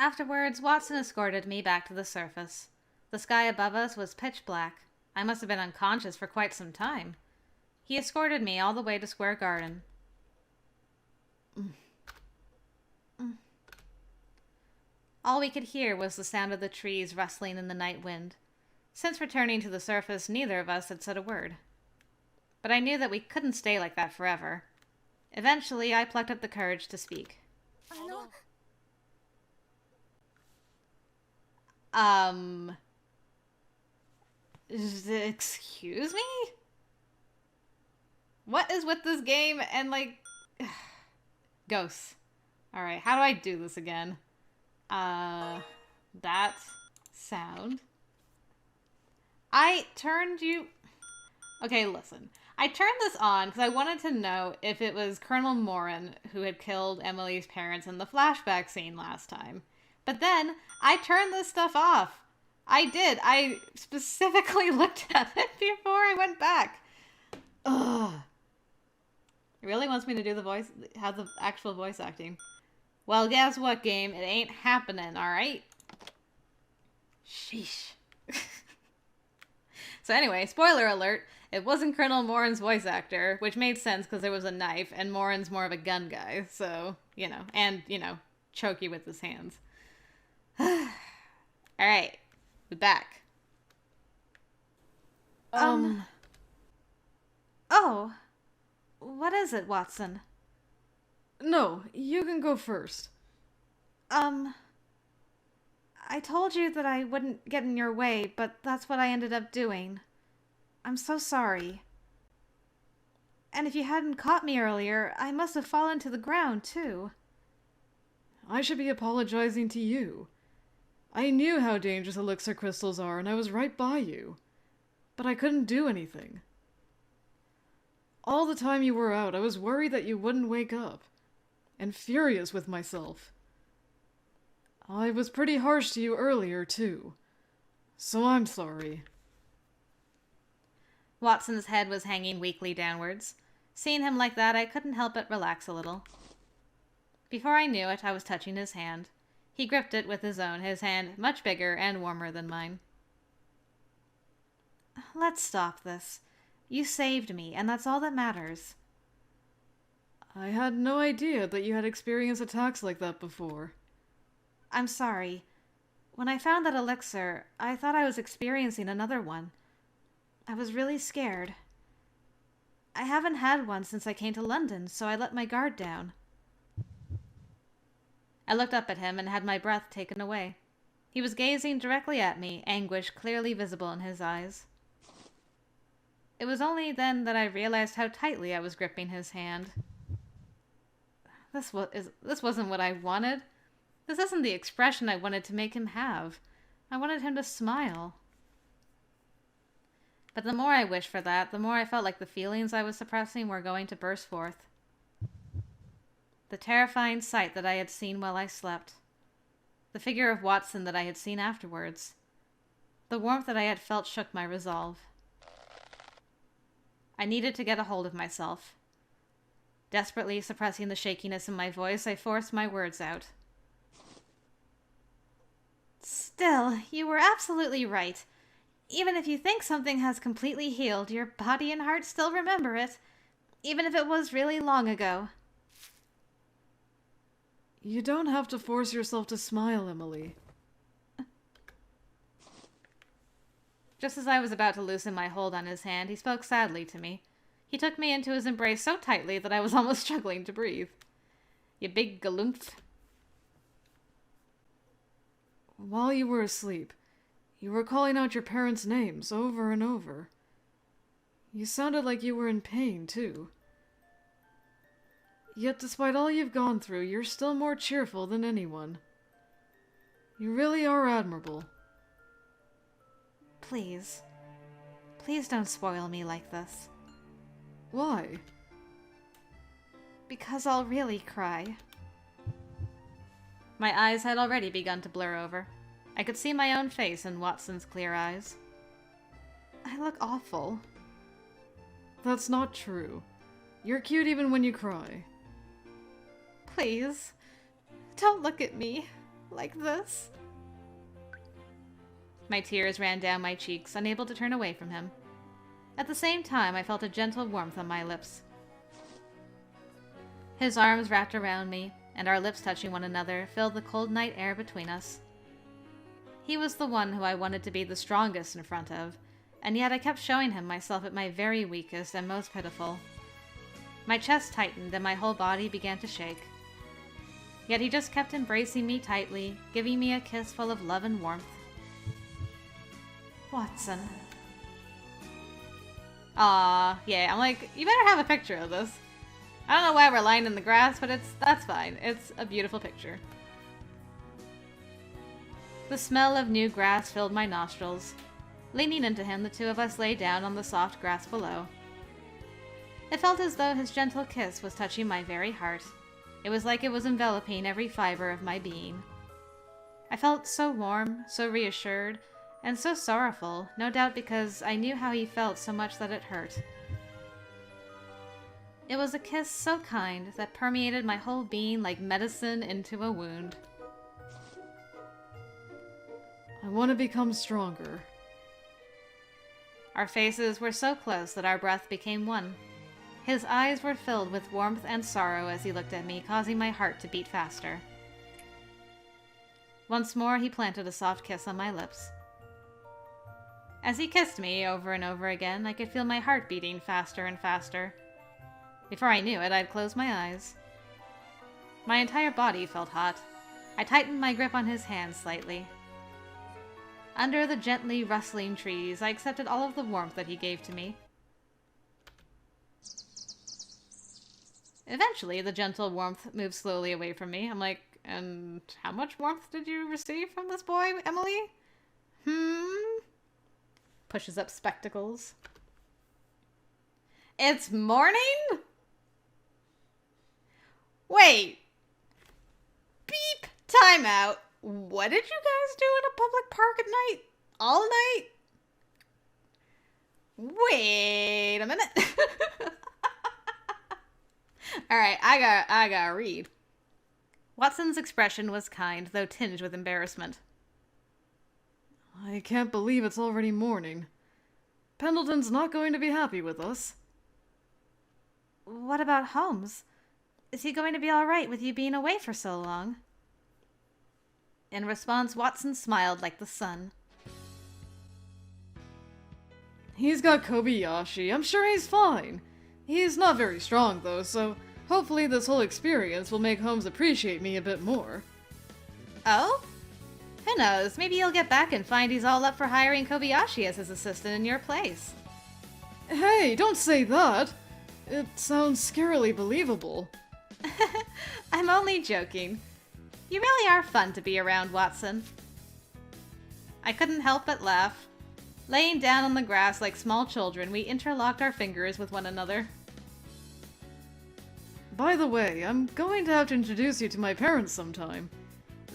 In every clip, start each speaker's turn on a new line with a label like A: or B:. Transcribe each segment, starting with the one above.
A: Afterwards, Watson escorted me back to the surface. The sky above us was pitch black. I must have been unconscious for quite some time. He escorted me all the way to Square Garden. All we could hear was the sound of the trees rustling in the night wind. Since returning to the surface, neither of us had said a word. But I knew that we couldn't stay like that forever. Eventually, I plucked up the courage to speak. Excuse me? What is with this game and, like... Ghosts. Alright, how do I do this again? That sound. I turned you... Okay, listen. I turned this on because I wanted to know if it was Colonel Morin who had killed Emily's parents in the flashback scene last time. But then, I turned this stuff off. I did. I specifically looked at it before I went back. Ugh. It really wants me to do the voice, have the actual voice acting. Well, guess what, game? It ain't happening, alright? Sheesh. So anyway, spoiler alert, it wasn't Colonel Morin's voice actor, which made sense because there was a knife, and Morin's more of a gun guy, so, and, choke you with his hands. Alright, we're back. Oh. What is it, Watson?
B: No, you can go first.
A: I told you that I wouldn't get in your way, but that's what I ended up doing. I'm so sorry. And if you hadn't caught me earlier, I must have fallen to the ground, too.
B: I should be apologizing to you. I knew how dangerous elixir crystals are, and I was right by you. But I couldn't do anything. All the time you were out, I was worried that you wouldn't wake up. And furious with myself. I was pretty harsh to you earlier, too. So I'm sorry.
A: Watson's head was hanging weakly downwards. Seeing him like that, I couldn't help but relax a little. Before I knew it, I was touching his hand. He gripped it with his own, his hand much bigger and warmer than mine. Let's stop this. You saved me, and that's all that matters.
B: I had no idea that you had experienced attacks like that before.
A: I'm sorry. When I found that elixir, I thought I was experiencing another one. I was really scared. I haven't had one since I came to London, so I let my guard down. I looked up at him and had my breath taken away. He was gazing directly at me, anguish clearly visible in his eyes. It was only then that I realized how tightly I was gripping his hand. This wasn't what I wanted. This isn't the expression I wanted to make him have. I wanted him to smile. But the more I wished for that, the more I felt like the feelings I was suppressing were going to burst forth. The terrifying sight that I had seen while I slept. The figure of Watson that I had seen afterwards. The warmth that I had felt shook my resolve. I needed to get a hold of myself. Desperately suppressing the shakiness in my voice, I forced my words out. Still, you were absolutely right. Even if you think something has completely healed, your body and heart still remember it, even if it was really long ago.
B: You don't have to force yourself to smile, Emily.
A: Just as I was about to loosen my hold on his hand, he spoke sadly to me. He took me into his embrace so tightly that I was almost struggling to breathe. You big galumph.
B: While you were asleep, you were calling out your parents' names over and over. You sounded like you were in pain, too. Yet despite all you've gone through, you're still more cheerful than anyone. You really are admirable.
A: Please. Please don't spoil me like this.
B: Why?
A: Because I'll really cry. My eyes had already begun to blur over. I could see my own face in Watson's clear eyes. I look awful.
B: That's not true. You're cute even when you cry.
A: Please, don't look at me. like this. My tears ran down my cheeks, unable to turn away from him. At the same time, I felt a gentle warmth on my lips. His arms wrapped around me, and our lips touching one another filled the cold night air between us. He was the one who I wanted to be the strongest in front of, and yet I kept showing him myself at my very weakest and most pitiful. My chest tightened and my whole body began to shake. Yet he just kept embracing me tightly, giving me a kiss full of love and warmth. Watson. Aw, yeah, I'm like, you better have a picture of this. I don't know why we're lying in the grass, but that's fine. It's a beautiful picture. The smell of new grass filled my nostrils. Leaning into him, the two of us lay down on the soft grass below. It felt as though his gentle kiss was touching my very heart. It was like it was enveloping every fiber of my being. I felt so warm, so reassured, and so sorrowful, no doubt because I knew how he felt so much that it hurt. It was a kiss so kind that permeated my whole being like medicine into a wound.
B: I want to become stronger.
A: Our faces were so close that our breath became one. His eyes were filled with warmth and sorrow as he looked at me, causing my heart to beat faster. Once more, he planted a soft kiss on my lips. As he kissed me over and over again, I could feel my heart beating faster and faster. Before I knew it, I'd closed my eyes. My entire body felt hot. I tightened my grip on his hand slightly. Under the gently rustling trees, I accepted all of the warmth that he gave to me. Eventually, the gentle warmth moved slowly away from me. I'm like, and how much warmth did you receive from this boy, Emily? Pushes up spectacles. It's morning? Wait. Beep. Time out. What did you guys do in a public park at night? All night? Wait a minute. Alright, I gotta read. Watson's expression was kind, though tinged with embarrassment.
B: I can't believe it's already morning. Pendleton's not going to be happy with us.
A: What about Holmes? Is he going to be alright with you being away for so long? In response, Watson smiled like the sun.
B: He's got Kobayashi. I'm sure he's fine. He's not very strong, though, so hopefully this whole experience will make Holmes appreciate me a bit more.
A: Oh? Who knows? Maybe he'll get back and find he's all up for hiring Kobayashi as his assistant in your place.
B: Hey, don't say that! It sounds scarily believable.
A: I'm only joking. You really are fun to be around, Watson. I couldn't help but laugh. Laying down on the grass like small children, we interlocked our fingers with one another.
B: By the way, I'm going to have to introduce you to my parents sometime.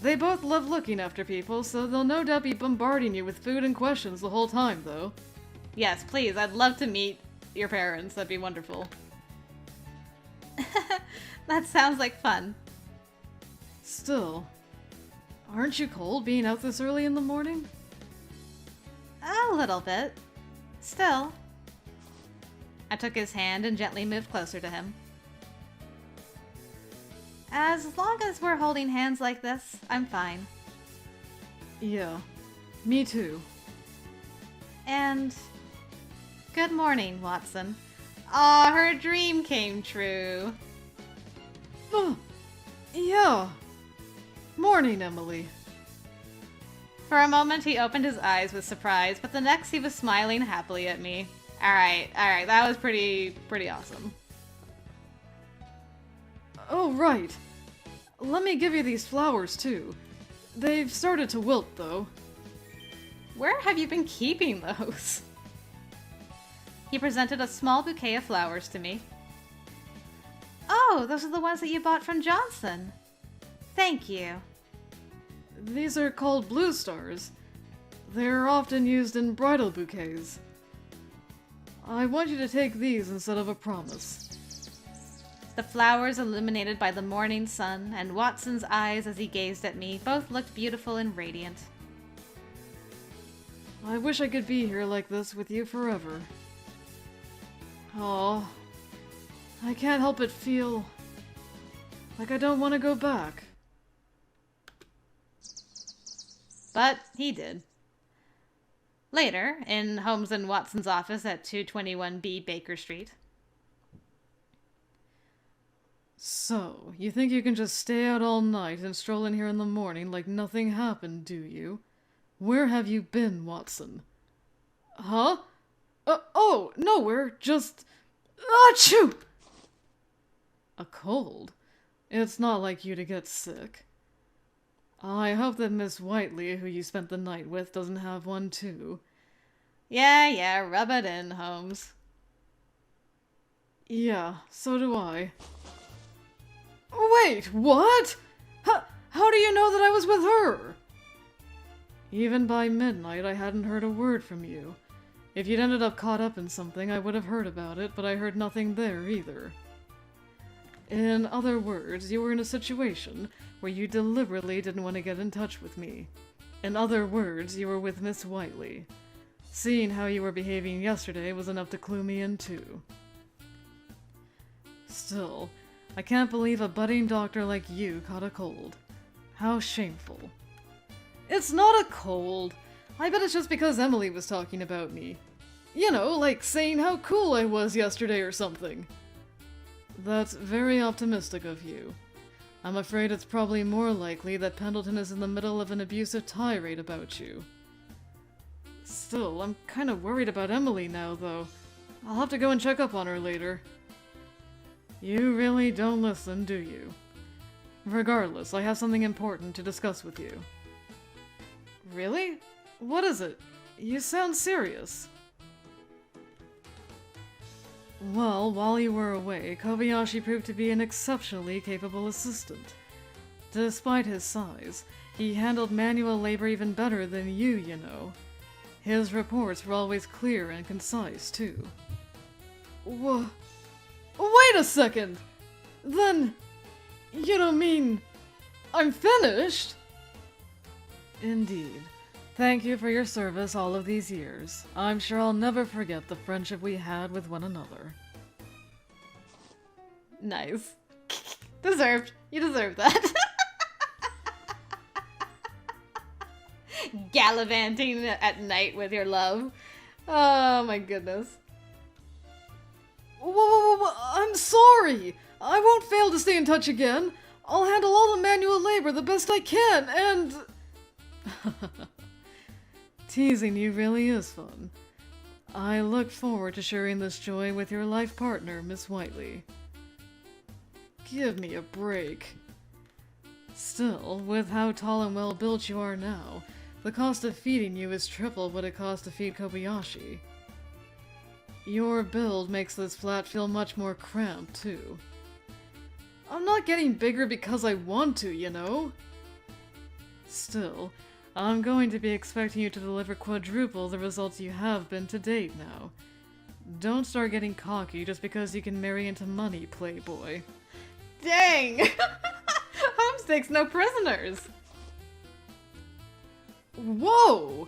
B: They both love looking after people, so they'll no doubt be bombarding you with food and questions the whole time, though.
A: Yes, please, I'd love to meet your parents. That'd be wonderful. That sounds like fun.
B: Still, aren't you cold being out this early in the morning?
A: A little bit. Still. I took his hand and gently moved closer to him. As long as we're holding hands like this, I'm fine.
B: Yeah, me too.
A: And good morning, Watson. Aw, her dream came true.
B: Yeah. Morning, Emily.
A: For a moment, he opened his eyes with surprise, but the next he was smiling happily at me. Alright, that was pretty awesome.
B: Oh, right. Let me give you these flowers, too. They've started to wilt, though.
A: Where have you been keeping those? He presented a small bouquet of flowers to me. Oh, those are the ones that you bought from Johnson. Thank you.
B: These are called blue stars. They're often used in bridal bouquets. I want you to take these instead of a promise.
A: The flowers illuminated by the morning sun, and Watson's eyes as he gazed at me, both looked beautiful and radiant.
B: I wish I could be here like this with you forever. Oh, I can't help but feel like I don't want to go back.
A: But he did. Later, in Holmes and Watson's office at 221B Baker Street.
B: So, you think you can just stay out all night and stroll in here in the morning like nothing happened, do you? Where have you been, Watson? Huh? Oh, nowhere, just... Achoo! A cold? It's not like you to get sick. I hope that Miss Whiteley, who you spent the night with, doesn't have one too.
A: Yeah, rub it in, Holmes.
B: Yeah, so do I. Wait, what? How do you know that I was with her? Even by midnight, I hadn't heard a word from you. If you'd ended up caught up in something, I would have heard about it, but I heard nothing there either. In other words, you were in a situation where you deliberately didn't want to get in touch with me. In other words, you were with Miss Whiteley. Seeing how you were behaving yesterday was enough to clue me in too. Still, I can't believe a budding doctor like you caught a cold. How shameful. It's not a cold. I bet it's just because Emily was talking about me. You know, like saying how cool I was yesterday or something. That's very optimistic of you. I'm afraid it's probably more likely that Pendleton is in the middle of an abusive tirade about you. Still, I'm kind of worried about Emily now, though. I'll have to go and check up on her later. You really don't listen, do you? Regardless, I have something important to discuss with you. Really? What is it? You sound serious. Well, while you were away, Kobayashi proved to be an exceptionally capable assistant. Despite his size, he handled manual labor even better than you know. His reports were always clear and concise, too. Wait a second! Then, you don't mean I'm finished? Indeed. Thank you for your service all of these years. I'm sure I'll never forget the friendship we had with one another.
A: Nice. Deserved. You deserve that. Gallivanting at night with your love. Oh my goodness.
B: Whoa, I'm sorry! I won't fail to stay in touch again. I'll handle all the manual labor the best I can, and... Teasing you really is fun. I look forward to sharing this joy with your life partner, Miss Whiteley. Give me a break. Still, with how tall and well-built you are now, the cost of feeding you is triple what it costs to feed Kobayashi. Your build makes this flat feel much more cramped, too. I'm not getting bigger because I want to, you know? Still, I'm going to be expecting you to deliver quadruple the results you have been to date now. Don't start getting cocky just because you can marry into money, playboy.
A: Dang! Holmes takes no prisoners.
B: Whoa!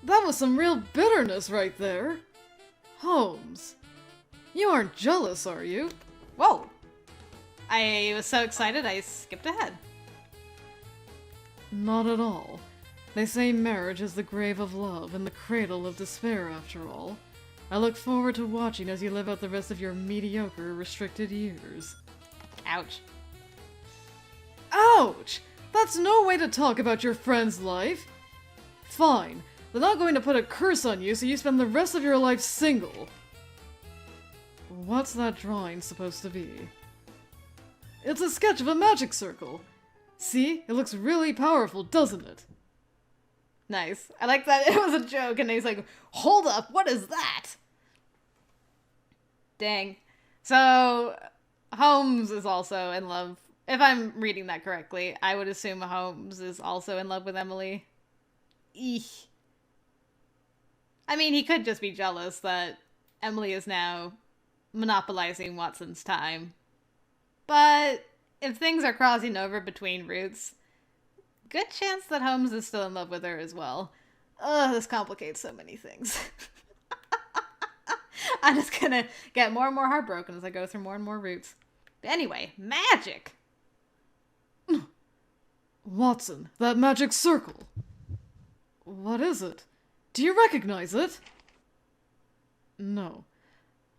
B: That was some real bitterness right there. Holmes, you aren't jealous, are you?
A: Whoa! I was so excited I skipped ahead.
B: Not at all. They say marriage is the grave of love and the cradle of despair, after all. I look forward to watching as you live out the rest of your mediocre, restricted years.
A: Ouch.
B: Ouch! That's no way to talk about your friend's life! Fine, they're not going to put a curse on you so you spend the rest of your life single. What's that drawing supposed to be? It's a sketch of a magic circle. See? It looks really powerful, doesn't it?
A: Nice. I like that it was a joke and he's like, hold up, what is that? Dang. So, Holmes is also in love. If I'm reading that correctly, I would assume Holmes is also in love with Emily. Eek. I mean, he could just be jealous that Emily is now monopolizing Watson's time. But if things are crossing over between routes, good chance that Holmes is still in love with her as well. Ugh, this complicates so many things. I'm just gonna get more and more heartbroken as I go through more and more routes. But anyway, magic!
B: Watson, that magic circle. What is it? Do you recognize it? No.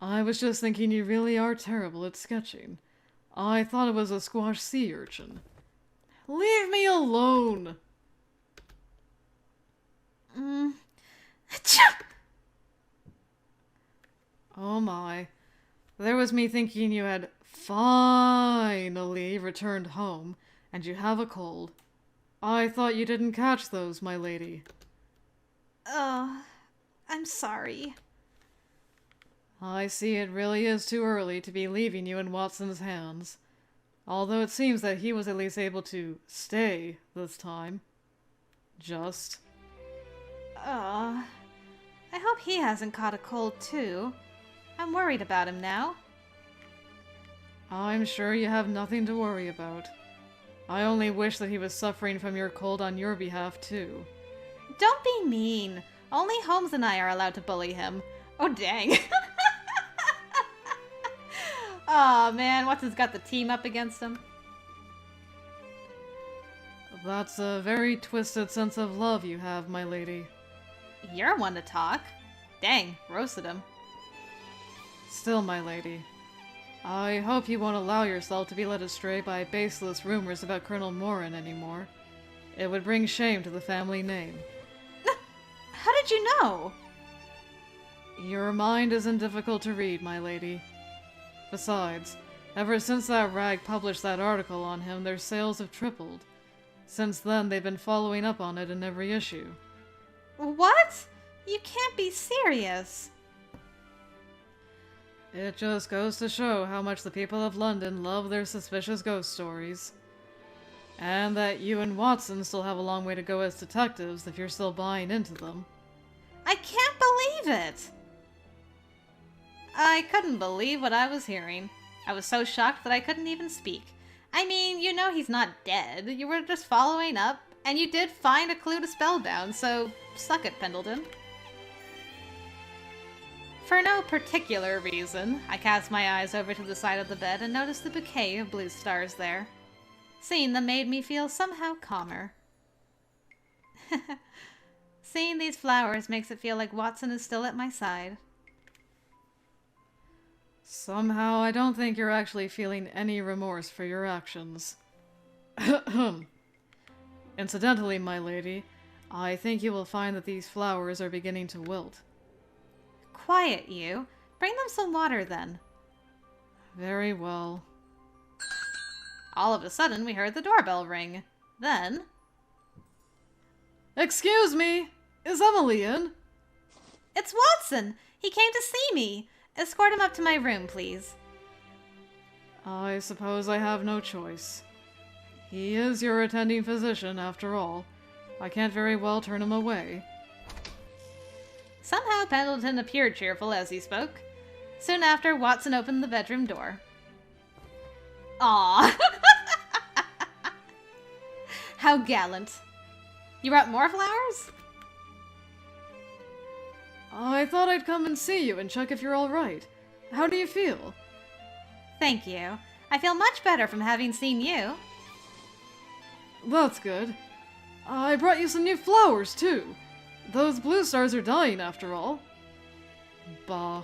B: I was just thinking you really are terrible at sketching. I thought it was a squash sea urchin. Leave me alone! Oh my. There was me thinking you had finally returned home, and you have a cold. I thought you didn't catch those, my lady.
A: Oh, I'm sorry.
B: I see it really is too early to be leaving you in Watson's hands. Although it seems that he was at least able to stay this time. Just.
A: I hope he hasn't caught a cold too. I'm worried about him now.
B: I'm sure you have nothing to worry about. I only wish that he was suffering from your cold on your behalf too.
A: Don't be mean. Only Holmes and I are allowed to bully him. Oh, dang. Oh man, Watson's got the team up against him.
B: That's a very twisted sense of love you have, my lady.
A: You're one to talk. Dang, roasted him.
B: Still, my lady, I hope you won't allow yourself to be led astray by baseless rumors about Colonel Morin anymore. It would bring shame to the family name.
A: How did you know?
B: Your mind isn't difficult to read, my lady. Besides, ever since that rag published that article on him, their sales have tripled. Since then, they've been following up on it in every issue.
A: What? You can't be serious.
B: It just goes to show how much the people of London love their suspicious ghost stories. And that you and Watson still have a long way to go as detectives if you're still buying into them.
A: I can't believe it! I couldn't believe what I was hearing. I was so shocked that I couldn't even speak. I mean, you know he's not dead. You were just following up, and you did find a clue to Spellbound, so suck it, Pendleton. For no particular reason, I cast my eyes over to the side of the bed and noticed the bouquet of blue stars there. Seeing them made me feel somehow calmer. Seeing these flowers makes it feel like Watson is still at my side.
B: Somehow, I don't think you're actually feeling any remorse for your actions. Incidentally, my lady, I think you will find that these flowers are beginning to wilt.
A: Quiet, you. Bring them some water, then.
B: Very well.
A: All of a sudden, we heard the doorbell ring. Then...
B: Excuse me! Is Emily in?
A: It's Watson! He came to see me! Escort him up to my room, please.
B: I suppose I have no choice. He is your attending physician, after all. I can't very well turn him away.
A: Somehow Pendleton appeared cheerful as he spoke. Soon after, Watson opened the bedroom door. Aww. How gallant. You brought more flowers?
B: I thought I'd come and see you and check if you're all right. How do you feel?
A: Thank you. I feel much better from having seen you.
B: That's good. I brought you some new flowers, too. Those blue stars are dying, after all. Bah.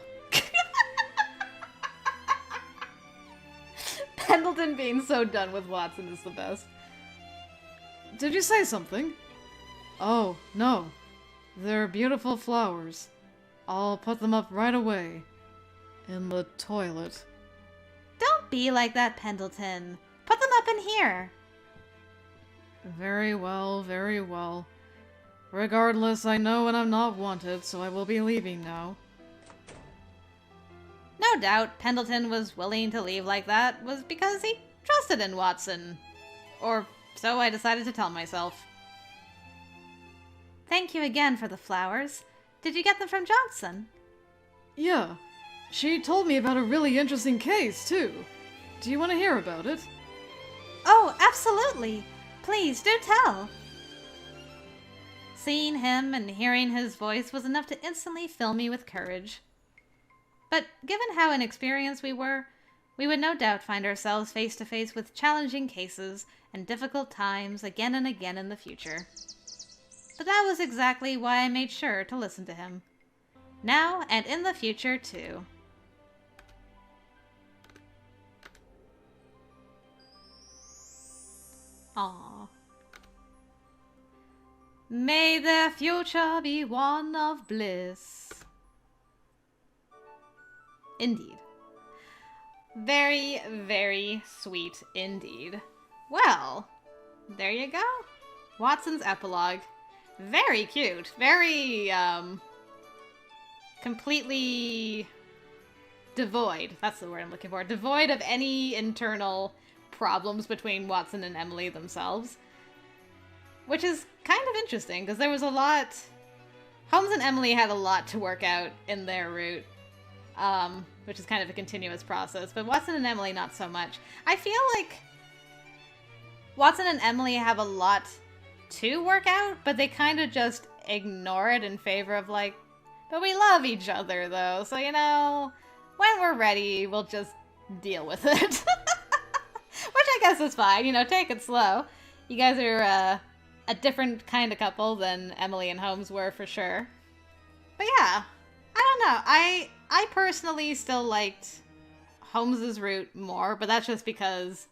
A: Pendleton being so done with Watson is the best.
B: Did you say something? Oh, no. They're beautiful flowers. I'll put them up right away. In the toilet.
A: Don't be like that, Pendleton. Put them up in here.
B: Very well, very well. Regardless, I know when I'm not wanted, so I will be leaving now.
A: No doubt Pendleton was willing to leave like that was because he trusted in Watson. Or so I decided to tell myself. Thank you again for the flowers. Did you get them from Johnson?
B: Yeah. She told me about a really interesting case, too. Do you want to hear about it?
A: Oh, absolutely. Please do tell. Seeing him and hearing his voice was enough to instantly fill me with courage. But given how inexperienced we were, we would no doubt find ourselves face to face with challenging cases and difficult times again and again in the future. But that was exactly why I made sure to listen to him. Now and in the future, too. Aww. May their future be one of bliss. Indeed. Very, very sweet indeed. Well, there you go. Watson's epilogue. Very cute. Very, completely devoid. That's the word I'm looking for. Devoid of any internal problems between Watson and Emily themselves. Which is kind of interesting, because there was a lot... Holmes and Emily had a lot to work out in their route. Which is kind of a continuous process. But Watson and Emily, not so much. I feel like Watson and Emily have a lot to work out, but they kind of just ignore it in favor of, like, but we love each other, though. So, you know, when we're ready, we'll just deal with it. Which I guess is fine. You know, take it slow. You guys are a different kind of couple than Emily and Holmes were, for sure. But yeah, I don't know. I personally still liked Holmes's route more, but that's just because,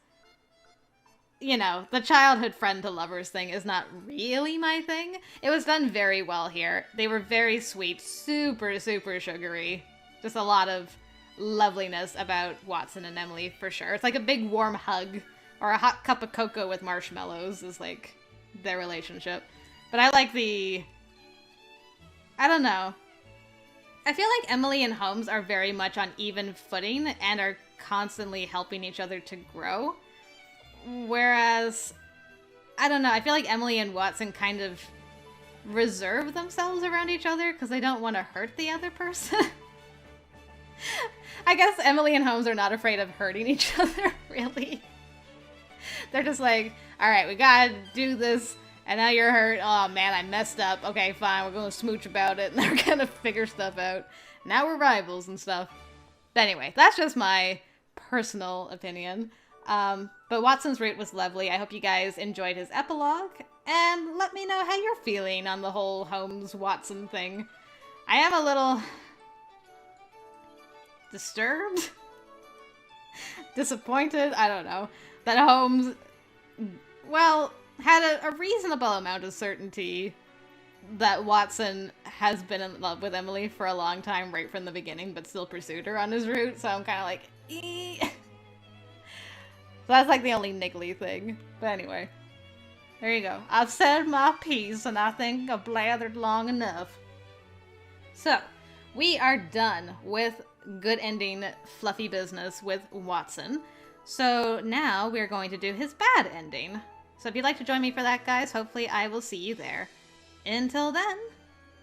A: you know, the childhood friend to lovers thing is not really my thing. It was done very well here. They were very sweet, super, super sugary. Just a lot of loveliness about Watson and Emily, for sure. It's like a big warm hug, or a hot cup of cocoa with marshmallows is like their relationship. But I like I don't know. I feel like Emily and Holmes are very much on even footing and are constantly helping each other to grow. Whereas, I don't know, I feel like Emily and Watson kind of reserve themselves around each other because they don't want to hurt the other person. I guess Emily and Holmes are not afraid of hurting each other, really. They're just like, alright, we gotta do this, and now you're hurt. Oh man, I messed up. Okay, fine, we're gonna smooch about it, and they're gonna figure stuff out. Now we're rivals and stuff. But anyway, that's just my personal opinion. But Watson's route was lovely. I hope you guys enjoyed his epilogue, and let me know how you're feeling on the whole Holmes-Watson thing. I am a little disturbed? Disappointed? I don't know. That Holmes, well, had a reasonable amount of certainty that Watson has been in love with Emily for a long time right from the beginning, but still pursued her on his route, so I'm kind of like, eeh. So that's like the only niggly thing. But anyway, there you go. I've said my piece, and I think I've blathered long enough. So, we are done with good ending fluffy business with Watson. So now we're going to do his bad ending. So if you'd like to join me for that, guys, hopefully I will see you there. Until then,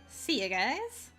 A: see you guys.